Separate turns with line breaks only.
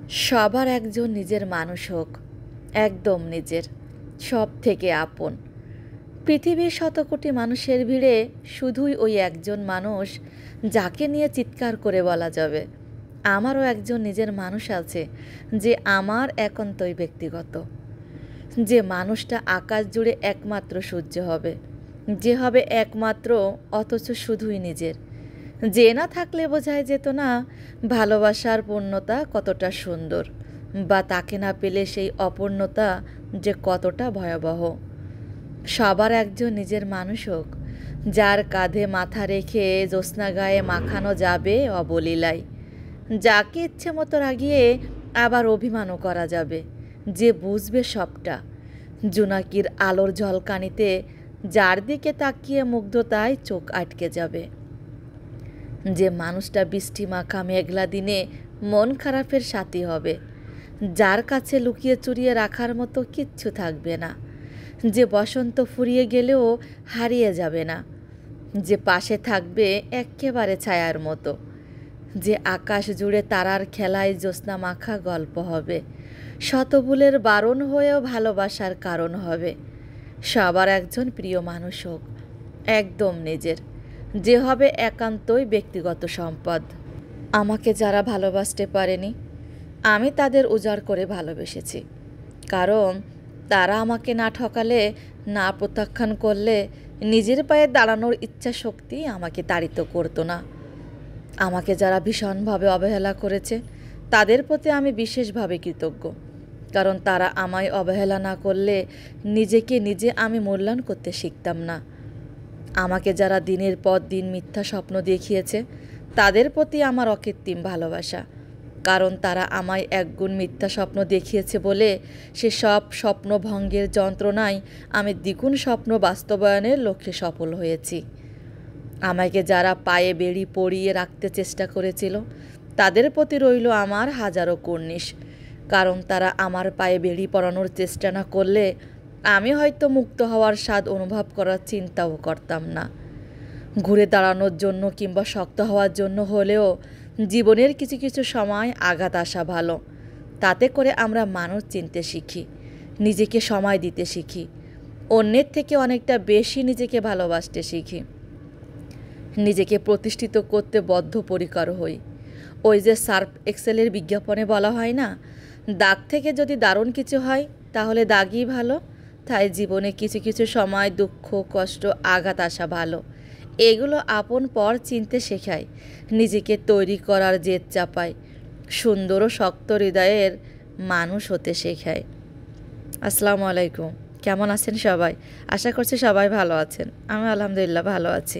সবার একজন নিজের মানুষ হোক, একদম নিজের, সব থেকে আপন। পৃথিবীর শতকোটি মানুষের ভিড়ে শুধুই ওই একজন মানুষ যাকে নিয়ে চিৎকার করে বলা যাবে, আমারও একজন নিজের মানুষ আছে, যে আমার একান্তই ব্যক্তিগত। যে মানুষটা আকাশ জুড়ে একমাত্র সূর্য হবে, যে হবে একমাত্র, অথচ শুধুই নিজের। যে না থাকলে বোঝাই যেত না ভালোবাসার পূর্ণতা কতটা সুন্দর, বা তাকে না পেলে সেই অপূর্ণতা যে কতটা ভয়াবহ। সবার একজন নিজের মানুষ হোক, যার কাঁধে মাথা রেখে জ্যোৎস্না গায়ে মাখানো যাবে অবলীলায়, যাকে ইচ্ছে মতো রাগিয়ে আবার অভিমানও করা যাবে, যে বুঝবে সবটা। জোনাকির আলোর ঝলকানিতে যার দিকে তাকিয়ে মুগ্ধতায় চোখ আটকে যাবে। যে মানুষটা বৃষ্টি মাখা মেঘলা দিনে মন খারাপের সাথী হবে, যার কাছে লুকিয়ে চুরিয়ে রাখার মতো কিচ্ছু থাকবে না। যে বসন্ত ফুরিয়ে গেলেও হারিয়ে যাবে না, যে পাশে থাকবে একেবারে ছায়ার মতো। যে আকাশ জুড়ে তারার খেলায় জ্যোৎস্না মাখা গল্প হবে, শতভুলের বারণ হয়েও ভালোবাসার কারণ হবে। সবার একজন প্রিয় মানুষ হোক, একদম নিজের, যে হবে একান্তই ব্যক্তিগত সম্পদ। আমাকে যারা ভালোবাসতে পারেনি, আমি তাদের উজাড় করে ভালোবেসেছি। কারণ তারা আমাকে না ঠকালে, না প্রত্যাখ্যান করলে নিজের পায়ে দাঁড়ানোর ইচ্ছা শক্তি আমাকে তাড়িত করতো না। আমাকে যারা ভীষণভাবে অবহেলা করেছে, তাদের প্রতি আমি বিশেষভাবে কৃতজ্ঞ। কারণ তারা আমায় অবহেলা না করলে নিজেকে নিজে আমি মূল্যায়ন করতে শিখতাম না। আমাকে যারা দিনের পর দিন মিথ্যা স্বপ্ন দেখিয়েছে, তাদের প্রতি আমার অকৃত্রিম ভালোবাসা। কারণ তারা আমায় একগুণ মিথ্যা স্বপ্ন দেখিয়েছে বলে সে সব স্বপ্নভঙ্গের যন্ত্রণায় আমি দ্বিগুণ স্বপ্ন বাস্তবায়নের লক্ষ্যে সফল হয়েছি। আমাকে যারা পায়ে বেড়ি পরিয়ে রাখতে চেষ্টা করেছিল, তাদের প্রতি রইল আমার হাজারো কুর্নিশ। কারণ তারা আমার পায়ে বেড়ি পরানোর চেষ্টা না করলে আমি হয়তো মুক্ত হওয়ার স্বাদ অনুভব করার চিন্তাও করতাম না। ঘুরে দাঁড়ানোর জন্য কিংবা শক্ত হওয়ার জন্য হলেও জীবনের কিছু কিছু সময় আঘাত আসা ভালো। তাতে করে আমরা মানুষ চিনতে শিখি, নিজেকে সময় দিতে শিখি, অন্যের থেকে অনেকটা বেশি নিজেকে ভালোবাসতে শিখি, নিজেকে প্রতিষ্ঠিত করতে বদ্ধপরিকর হই। ওই যে সার্ফ এক্সেলের বিজ্ঞাপনে বলা হয় না, দাগ থেকে যদি দারুণ কিছু হয় তাহলে দাগই ভালো। তাই জীবনে কিছু কিছু সময় দুঃখ, কষ্ট, আঘাত আসা ভালো। এগুলো আপন পর চিনতে শেখায়, নিজেকে তৈরি করার জেদ চাপায়, সুন্দর ও শক্ত হৃদয়ের মানুষ হতে শেখায়। আসসালামু আলাইকুম। কেমন আছেন সবাই? আশা করছি সবাই ভালো আছেন। আমি আলহামদুলিল্লাহ ভালো আছি।